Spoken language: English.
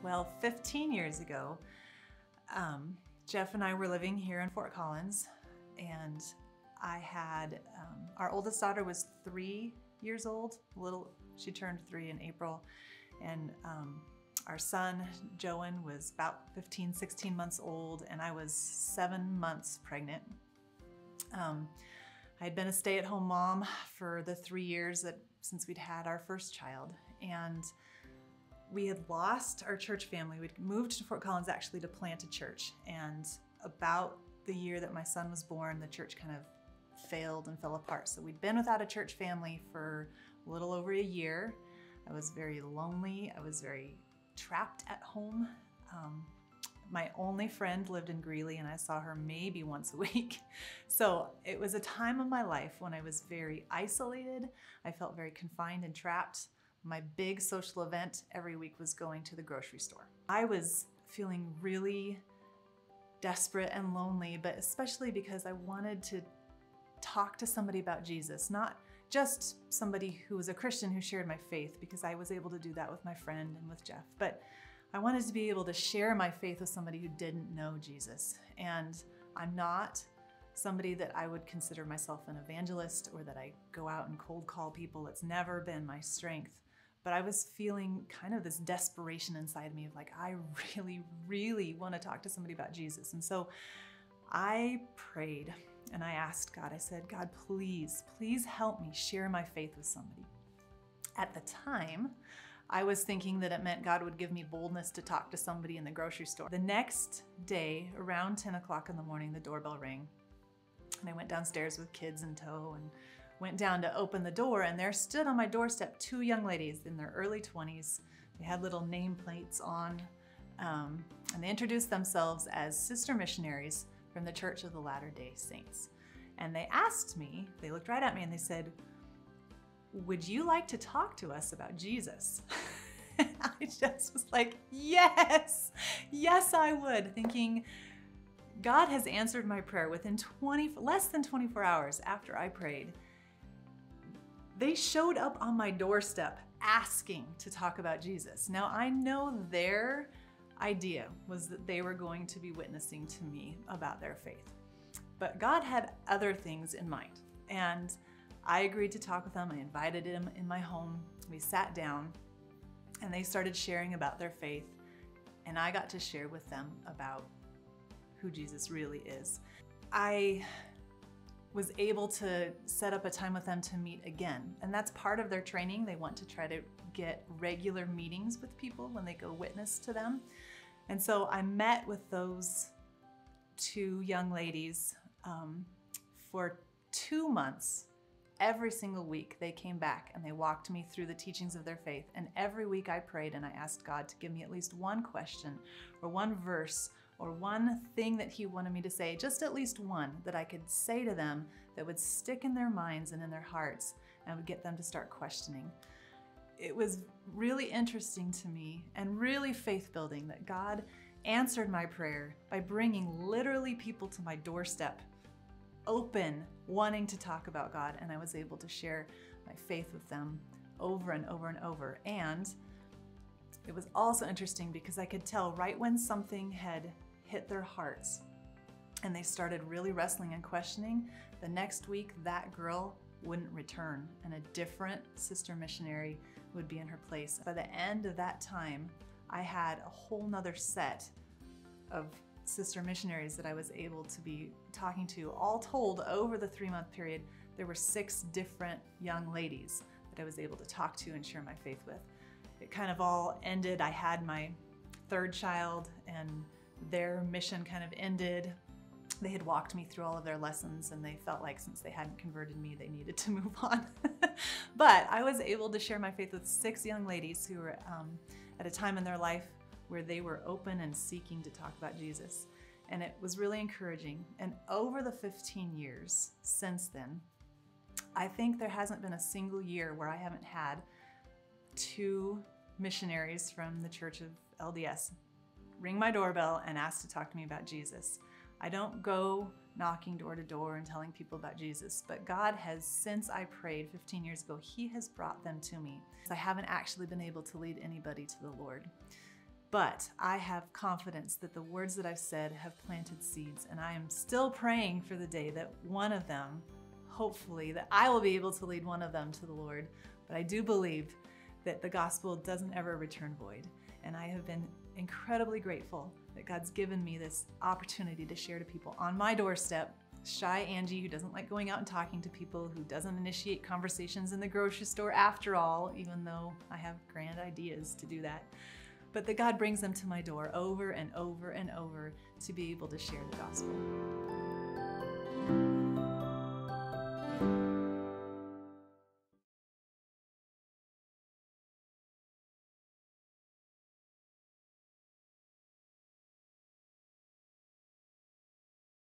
Well, 15 years ago, Jeff and I were living here in Fort Collins, and I had, our oldest daughter was 3 years old, she turned 3 in April, and our son, Joan, was about 15, 16 months old, and I was 7 months pregnant. I had been a stay-at-home mom for the 3 years since we'd had our first child, and we had lost our church family. We'd moved to Fort Collins actually to plant a church, and about the year that my son was born, the church kind of failed and fell apart. So we'd been without a church family for a little over a year. I was very lonely. I was very trapped at home. My only friend lived in Greeley, and I saw her maybe once a week. So it was a time of my life when I was very isolated. I felt very confined and trapped. My big social event every week was going to the grocery store. I was feeling really desperate and lonely, but especially because I wanted to talk to somebody about Jesus, not just somebody who was a Christian who shared my faith, because I was able to do that with my friend and with Jeff, but I wanted to be able to share my faith with somebody who didn't know Jesus. And I'm not somebody that I would consider myself an evangelist or that I go out and cold call people. It's never been my strength. But I was feeling kind of this desperation inside me of like, I really, really want to talk to somebody about Jesus. And so I prayed and I asked God, I said, God, please, please help me share my faith with somebody. At the time, I was thinking that it meant God would give me boldness to talk to somebody in the grocery store. The next day, around 10 o'clock in the morning, the doorbell rang. And I went downstairs with kids in tow and went down to open the door, and there stood on my doorstep 2 young ladies in their early 20s. They had little nameplates on, and they introduced themselves as sister missionaries from the Church of the Latter-day Saints. And they asked me, they looked right at me and they said, would you like to talk to us about Jesus? And I just was like, yes, yes I would, thinking God has answered my prayer within less than 24 hours after I prayed. They showed up on my doorstep asking to talk about Jesus. Now I know their idea was that they were going to be witnessing to me about their faith. But God had other things in mind. And I agreed to talk with them. I invited them in my home. We sat down and they started sharing about their faith. And I got to share with them about who Jesus really is. I was able to set up a time with them to meet again. And that's part of their training. They want to try to get regular meetings with people when they go witness to them. And so I met with those 2 young ladies for 2 months. Every single week they came back and they walked me through the teachings of their faith. And every week I prayed and I asked God to give me at least one question or one verse or one thing that He wanted me to say, just at least one that I could say to them that would stick in their minds and in their hearts and would get them to start questioning. It was really interesting to me and really faith-building that God answered my prayer by bringing literally people to my doorstep, open, wanting to talk about God, and I was able to share my faith with them over and over and over. And it was also interesting because I could tell right when something had hit their hearts and they started really wrestling and questioning, the next week that girl wouldn't return and a different sister missionary would be in her place. By the end of that time, I had a whole nother set of sister missionaries that I was able to be talking to. All told, over the 3-month period, there were 6 different young ladies that I was able to talk to and share my faith with. It kind of all ended. I had my 3rd child and their mission kind of ended. They had walked me through all of their lessons and they felt like since they hadn't converted me, they needed to move on. But I was able to share my faith with 6 young ladies who were at a time in their life where they were open and seeking to talk about Jesus. And it was really encouraging. And over the 15 years since then, I think there hasn't been a single year where I haven't had 2 missionaries from the Church of LDS ring my doorbell and ask to talk to me about Jesus. I don't go knocking door to door and telling people about Jesus, but God has, since I prayed 15 years ago, He has brought them to me. I haven't actually been able to lead anybody to the Lord. But I have confidence that the words that I've said have planted seeds, and I am still praying for the day that one of them, hopefully, that I will be able to lead one of them to the Lord. But I do believe that the gospel doesn't ever return void. And I have been incredibly grateful that God's given me this opportunity to share to people on my doorstep. Shy Angie, who doesn't like going out and talking to people, who doesn't initiate conversations in the grocery store after all, even though I have grand ideas to do that. But that God brings them to my door over and over and over to be able to share the gospel.